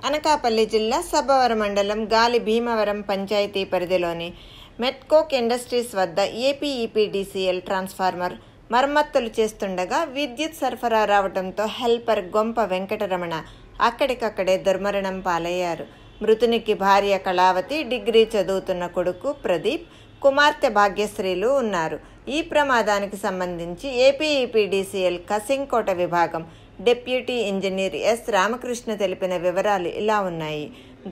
అనకాపల్లి జిల్లా సబ్బవరం మండలం గాలి భీమవరం పంచాయతీ పరిధిలోని మెట్కోక్ ఇండస్ట్రీస్ వద్ద ఏపీఈపీడీసీఎల్ ట్రాన్స్ఫార్మర్ మరమ్మతులు చేస్తుండగా విద్యుత్ సరఫరా రావడంతో హెల్పర్ గొంప వెంకటరమణ అక్కడికక్కడే దుర్మరణం పాలయ్యారు. మృతునికి భార్య కళావతి, డిగ్రీ చదువుతున్న కొడుకు ప్రదీప్, కుమార్తె భాగ్యశ్రీలు ఉన్నారు. ఈ ప్రమాదానికి సంబంధించి ఏపీఈపీడీసీఎల్ కసింకోట విభాగం డిప్యూటీ ఇంజనీర్ ఎస్ రామకృష్ణ తెలిపిన వివరాలు ఇలా ఉన్నాయి.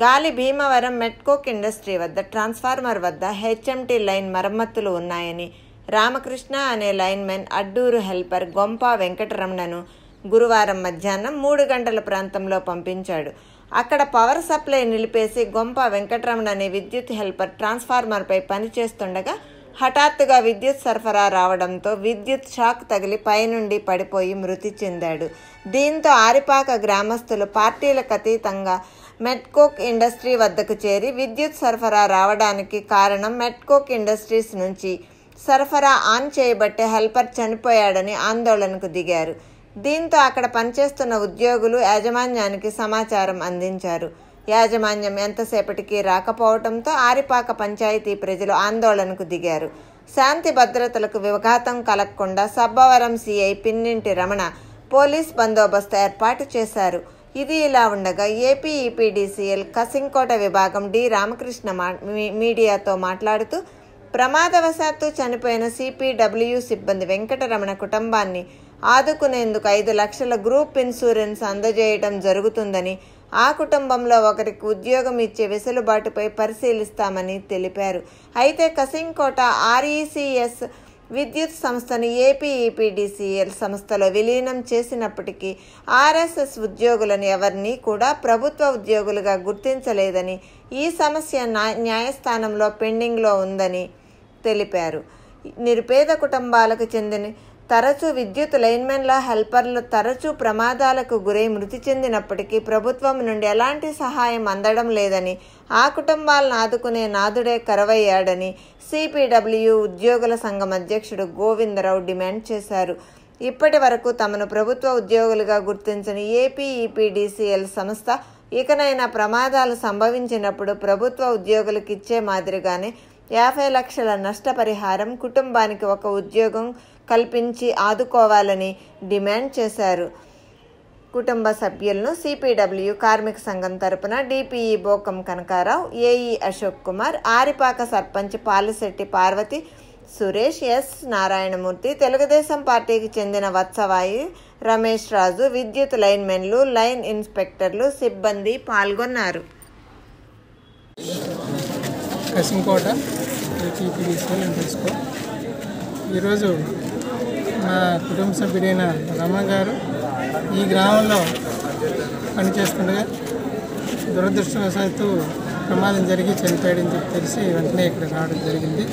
గాలి భీమవరం మెట్కోక్ ఇండస్ట్రీ వద్ద ట్రాన్స్ఫార్మర్ వద్ద హెచ్ఎంటీ లైన్ మరమ్మతులు ఉన్నాయని రామకృష్ణ అనే లైన్మెన్ అడ్డూరు హెల్పర్ గొంప వెంకటరమణను గురువారం మధ్యాహ్నం 3 గంటల ప్రాంతంలో పంపించాడు. అక్కడ పవర్ సప్లై నిలిపేసి గొంప వెంకటరమణ అనే విద్యుత్ హెల్పర్ ట్రాన్స్ఫార్మర్పై పనిచేస్తుండగా హఠాత్తుగా విద్యుత్ సరఫరా రావడంతో విద్యుత్ షాక్ తగిలి పైనుండి పడిపోయి మృతి చెందాడు. దీంతో ఆరిపాక గ్రామస్తులు పార్టీలకు అతీతంగా మెట్కోక్ ఇండస్ట్రీ వద్దకు చేరి విద్యుత్ సరఫరా రావడానికి కారణం మెట్కోక్ ఇండస్ట్రీస్ నుంచి సరఫరా ఆన్ చేయబట్టే హెల్పర్ చనిపోయాడని ఆందోళనకు దిగారు. దీంతో అక్కడ పనిచేస్తున్న ఉద్యోగులు యాజమాన్యానికి సమాచారం అందించారు. యాజమాన్యం ఎంతసేపటికి రాకపోవడంతో ఆరిపాక పంచాయతీ ప్రజలు ఆందోళనకు దిగారు. శాంతి భద్రతలకు విఘాతం కలగకుండా సబ్బవరం సిఐ పిన్నింటి రమణ పోలీస్ బందోబస్తు ఏర్పాటు చేశారు. ఇది ఇలా ఉండగా ఏపీఈపీడీసీఎల్ కసింకోట విభాగం డి రామకృష్ణ మీడియాతో మాట్లాడుతూ, ప్రమాదవశాత్తు చనిపోయిన సిపిడబ్ల్యూ సిబ్బంది వెంకటరమణ కుటుంబాన్ని ఆదుకునేందుకు 5 లక్షల గ్రూప్ ఇన్సూరెన్స్ అందజేయడం జరుగుతుందని, ఆ కుటుంబంలో ఒకరికి ఉద్యోగం ఇచ్చే వెసులుబాటుపై పరిశీలిస్తామని తెలిపారు. అయితే కసింకోట ఆర్ఈసీఎస్ విద్యుత్ సంస్థను ఏపీఈపీడీసీఎల్ సంస్థలో విలీనం చేసినప్పటికీ ఆర్ఎస్ఎస్ ఉద్యోగులను ఎవరిని కూడా ప్రభుత్వ ఉద్యోగులుగా గుర్తించలేదని, ఈ సమస్య న్యాయస్థానంలో పెండింగ్లో ఉందని తెలిపారు. నిరుపేద కుటుంబాలకు చెందిన తరచూ విద్యుత్ లైన్మెన్ల హెల్పర్లు తరచూ ప్రమాదాలకు గురై మృతి చెందినప్పటికీ ప్రభుత్వం నుండి ఎలాంటి సహాయం అందడం లేదని, ఆ కుటుంబాలను ఆదుకునే నాదుడే కరువయ్యాడని సిపిడబ్ల్యూ ఉద్యోగుల సంఘం అధ్యక్షుడు గోవిందరావు డిమాండ్ చేశారు. ఇప్పటి వరకు తమను ప్రభుత్వ ఉద్యోగులుగా గుర్తించని ఏపీఈపీడీసీఎల్ సంస్థ ఇకనైనా ప్రమాదాలు సంభవించినప్పుడు ప్రభుత్వ ఉద్యోగులకు ఇచ్చే మాదిరిగానే 50 లక్షల నష్టపరిహారం, కుటుంబానికి 1 ఉద్యోగం కల్పించి ఆదుకోవాలని డిమాండ్ చేశారు. కుటుంబ సభ్యులను సిపిడబ్ల్యూ కార్మిక సంఘం తరపున DPE Bokam Kanakarao, AE Ashok Kumar, Aripaka sarpanch Palisetti Parvati, Suresh, S Narayanamurthy, Telugu Desam పార్టీకి చెందిన వత్సవాయి, రమేష్ రాజు, విద్యుత్ లైన్మెన్లు, లైన్ ఇన్స్పెక్టర్లు, సిబ్బంది పాల్గొన్నారు. కసింకోట ఏపీఈపీడీసీఎల్ ఇండస్ట్రీ ఈరోజు మా కుటుంబ సభ్యుడైన రమణ గారు ఈ గ్రామంలో పనిచేస్తుండగా దురదృష్టవశాత్తు ప్రమాదం జరిగి చనిపోయాడని చెప్పి తెలిసి వెంటనే ఇక్కడ రావడం జరిగింది.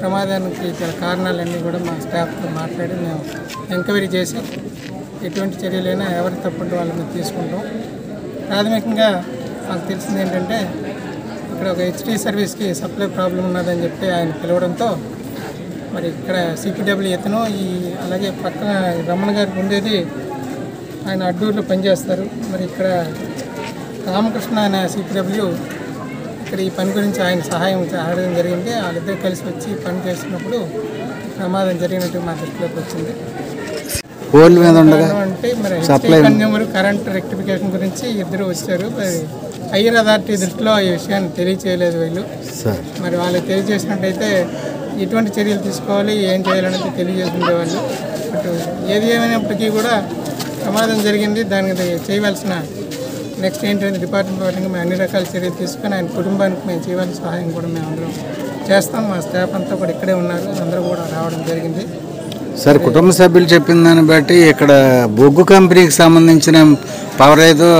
ప్రమాదానికి గల కారణాలన్నీ కూడా మా స్టాఫ్తో మాట్లాడి మేము ఎంక్వైరీ చేసి ఎటువంటి చర్యలైనా ఎవరి తప్పుడు వాళ్ళని తీసుకుంటాం. ప్రాథమికంగా మాకు తెలిసింది ఏంటంటే, ఇక్కడ ఒక హెచ్టీ సర్వీస్కి సప్లై ప్రాబ్లం ఉన్నదని చెప్పి ఆయన పిలవడంతో మరి ఇక్కడ సిపిడబ్ల్యూ ఇతను అలాగే పక్కన రమణ గారికి ఉండేది ఆయన అడ్డూరులో పనిచేస్తారు. మరి ఇక్కడ రామకృష్ణ అనే సిపిడబ్ల్యూ ఇక్కడ ఈ పని గురించి ఆయన సహాయం అడగడం జరిగింది. వాళ్ళిద్దరు కలిసి వచ్చి పని చేస్తున్నప్పుడు ప్రమాదం జరిగినట్టు మా దృష్టిలోకి వచ్చింది. అంటే మరి కన్జ్యూమర్ కరెంట్ రెక్టిఫికేషన్ గురించి ఇద్దరు వచ్చారు. మరి హైయర్ అథారిటీ దృష్టిలో ఈ విషయాన్ని తెలియచేయలేదు వీళ్ళు. మరి వాళ్ళు తెలియజేసినట్టయితే ఎటువంటి చర్యలు తీసుకోవాలి, ఏం చేయాలనేది తెలియజేసి ఉండేవాళ్ళు. బట్ ఏది ఏమైనప్పటికీ కూడా ప్రమాదం జరిగింది. దానికి చేయవలసిన నెక్స్ట్ ఏంటంటే డిపార్ట్మెంట్ వాటికి మేము అన్ని రకాల చర్యలు తీసుకొని ఆయన కుటుంబానికి మేము చేయవలసిన సహాయం కూడా మేము అందరం చేస్తాం. మా స్టాఫ్ అంతా కూడా ఇక్కడే ఉన్నారు, అందరూ కూడా రావడం జరిగింది. సార్, కుటుంబ సభ్యులు చెప్పిన దాన్ని బట్టి ఇక్కడ బొగ్గు కంపెనీకి సంబంధించిన పవర్ ఏదో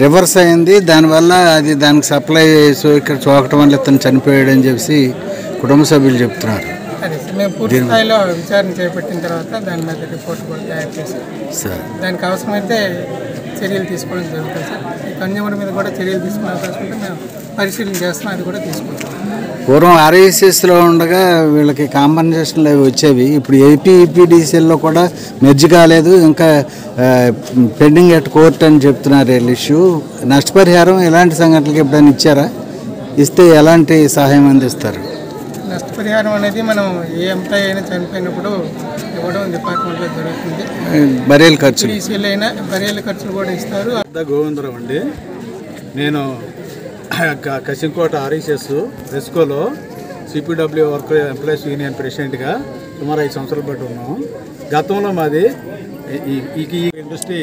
రివర్స్ అయింది, దానివల్ల అది దానికి సప్లై ఇక్కడ చూడటం వల్ల ఇతను చనిపోయాడని చెప్పి కుటుంబ సభ్యులు చెప్తున్నారు. మేము పూర్తి స్థాయిలో విచారణ చేపట్టిన తర్వాత దాని మీద రిపోర్ట్ కూడా తయారు చేసి దానికి అవసరమైతే చర్యలు తీసుకోవడం జరుగుతుంది సార్. ఈ కన్జ్యూమర్ మీద కూడా చర్యలు తీసుకునే అవకాశం ఉంటే మేము పరిశీలన చేస్తున్నాం, అది కూడా తీసుకుంటాం. పూర్వం ఆర్ఐసిఎస్లో ఉండగా వీళ్ళకి కాంపన్సేషన్లు అవి వచ్చేవి. ఇప్పుడు ఏపీఈపీడీసీఎల్లో కూడా మెర్జ్ కాలేదు, ఇంకా పెండింగ్ ఎట్ కోర్ట్ అని చెప్తున్నారు. వీళ్ళ ఇష్యూ నష్టపరిహారం ఇలాంటి సంఘటనలకు ఎప్పుడైనా ఇచ్చారా? ఇస్తే ఎలాంటి సహాయం అందిస్తారు? నష్టపరిహారం అనేది మనం ఏ ఎంప్లాయీ అయినా చనిపోయినప్పుడు ఇవ్వడం డిపార్ట్మెంట్లో జరుగుతుంది. బరియల్ ఖర్చు ఈసీఎల్ అయినా బరియల్ ఖర్చులు కూడా ఇస్తారు. గోవిందరావు అండి. నేను కసింకోట ఆర్ఐసిఎస్ రెస్కోలో సిపిడబ్ల్యూ వర్కర్ ఎంప్లాయీస్ యూనియన్ ప్రెసిడెంట్గా సుమారు 5 సంవత్సరాలు బట్టి ఉన్నాము. గతంలో మాది ఈ ఇండస్ట్రీ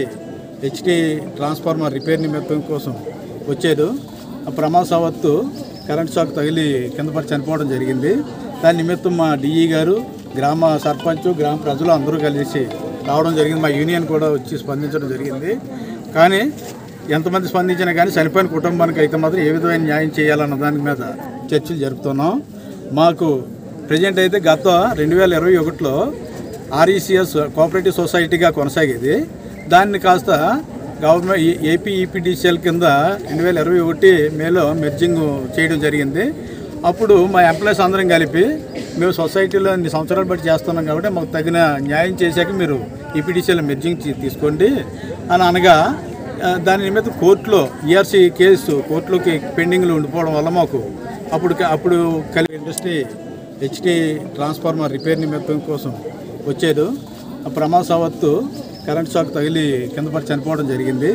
హెచ్టీ ట్రాన్స్ఫార్మర్ రిపేర్ నిమిత్తం కోసం వచ్చేది. ప్రమాదవత్తు కరెంట్ షాక్ తగిలి కింద పడి చనిపోవడం జరిగింది. దాని నిమిత్తం మా డిఈ గారు, గ్రామ సర్పంచ్, గ్రామ ప్రజలు అందరూ కలిసి రావడం జరిగింది. మా యూనియన్ కూడా వచ్చి స్పందించడం జరిగింది. కానీ ఎంతమంది స్పందించినా కానీ చనిపోయిన కుటుంబానికి అయితే మాత్రం ఏ విధమైన న్యాయం చేయాలన్న దాని మీద చర్చలు జరుపుతున్నాం. మాకు ప్రజెంట్ అయితే గత 2021లో ఆర్ఈసిఎస్ కోఆపరేటివ్ సొసైటీగా కొనసాగేది. దాన్ని కాస్త గవర్నమెంట్ ఏపీఈపీడీసీఎల్ కింద 2021 మేలో మెర్జింగ్ చేయడం జరిగింది. అప్పుడు మా ఎంప్లాయీస్ అందరం కలిపి మేము సొసైటీలో 2 సంవత్సరాలు బట్టి చేస్తున్నాం కాబట్టి మాకు తగిన న్యాయం చేశాక మీరు ఈపీడీసీఎల్ మెర్జింగ్ తీసుకోండి అని అనగా దాని నిమిత్తం కోర్టులో ఈఆర్సీ కేసు కోర్టులోకి పెండింగ్లో ఉండిపోవడం వల్ల మాకు అప్పుడు కలిపి ఇండస్ట్రీ హెచ్టీ ట్రాన్స్ఫార్మర్ రిపేర్ నిమిత్తం కోసం వచ్చేది. ప్రమాదవత్తు కరెంట్ షాక్ తగిలి కింద పడి చనిపోవడం జరిగింది.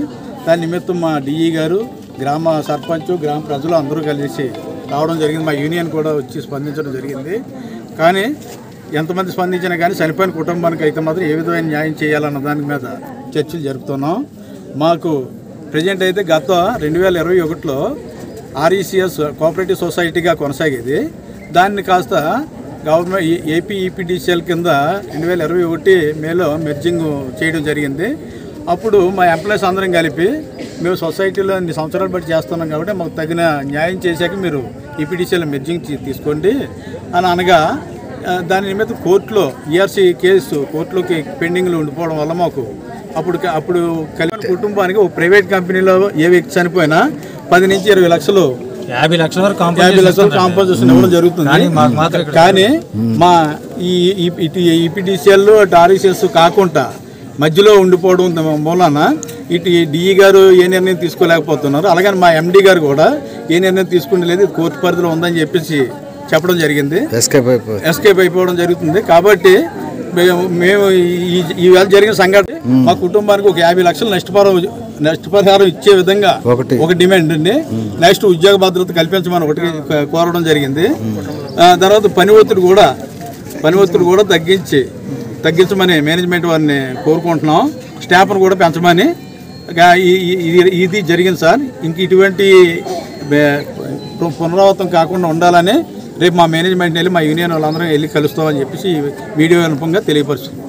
దాని నిమిత్తం మా డిఈ గారు, గ్రామ సర్పంచ్, గ్రామ ప్రజలు అందరూ కలిసి రావడం జరిగింది. మా యూనియన్ కూడా వచ్చి స్పందించడం జరిగింది. కానీ ఎంతమంది స్పందించినా కానీ చనిపోయిన కుటుంబానికి అయితే మాత్రం ఏ విధమైన న్యాయం చేయాలన్న దాని మీద చర్చలు జరుపుతున్నాం. మాకు ప్రజెంట్ అయితే గత 2021లో ఆర్ఈసిఎస్ కోఆపరేటివ్ సొసైటీగా కొనసాగేది. దాన్ని కాస్త గవర్నమెంట్ ఏపీఈపీడీసీఎల్ కింద 2021 మేలో మెర్జింగ్ చేయడం జరిగింది. అప్పుడు మా ఎంప్లాయీస్ అందరం కలిపి మేము సొసైటీలో 2 సంవత్సరాలు బట్టి చేస్తున్నాం కాబట్టి మాకు తగిన న్యాయం చేశాక మీరు ఈపీడీసీఎల్ మెర్జింగ్ తీసుకోండి అని అనగా దాని నిమిత్తం కోర్టులో ఈఆర్సీ కేసు కోర్టులోకి పెండింగ్లో ఉండిపోవడం వల్ల మాకు అప్పుడు కలిపి కుటుంబానికి ఒక ప్రైవేట్ కంపెనీలో ఏ వ్యక్తి చనిపోయినా 10 నుంచి 20 లక్షలు 50 లక్షల వరకు 50 లక్షలు కాంపన్సేషన్ ఇవ్వడం జరుగుతుంది. కానీ మా ఈపీడీసీఎల్ ఆర్ఈసిఎస్ కాకుండా మధ్యలో ఉండిపోవడం మూలాన ఇటు డిఈ గారు ఏ నిర్ణయం తీసుకోలేకపోతున్నారు. అలాగని మా ఎండి గారు కూడా ఏ నిర్ణయం తీసుకునేలేదు, కోర్టు పరిధిలో ఉందని చెప్పేసి చెప్పడం జరిగింది. ఎస్కేప్ అయిపోవడం జరుగుతుంది. కాబట్టి మేము ఈవేళ జరిగిన సంఘటన మా కుటుంబానికి ఒక 50 లక్షలు నష్టపరిహారం ఇచ్చే విధంగా ఒక డిమాండ్ అండి. నెక్స్ట్ ఉద్యోగ భద్రత కల్పించమని ఒకటి కోరడం జరిగింది. తర్వాత పని ఒత్తిడి కూడా తగ్గించమని మేనేజ్మెంట్ వారిని కోరుకుంటున్నాం. స్టాఫ్ను కూడా పెంచమని ఇది జరిగింది సార్. ఇంక ఇటువంటి పునరావృతం కాకుండా ఉండాలని రేపు మా మేనేజ్మెంట్ వెళ్ళి మా యూనియన్ వాళ్ళందరం వెళ్ళి కలుస్తామని చెప్పేసి వీడియో వినపంగా తెలియపరుస్తుంది.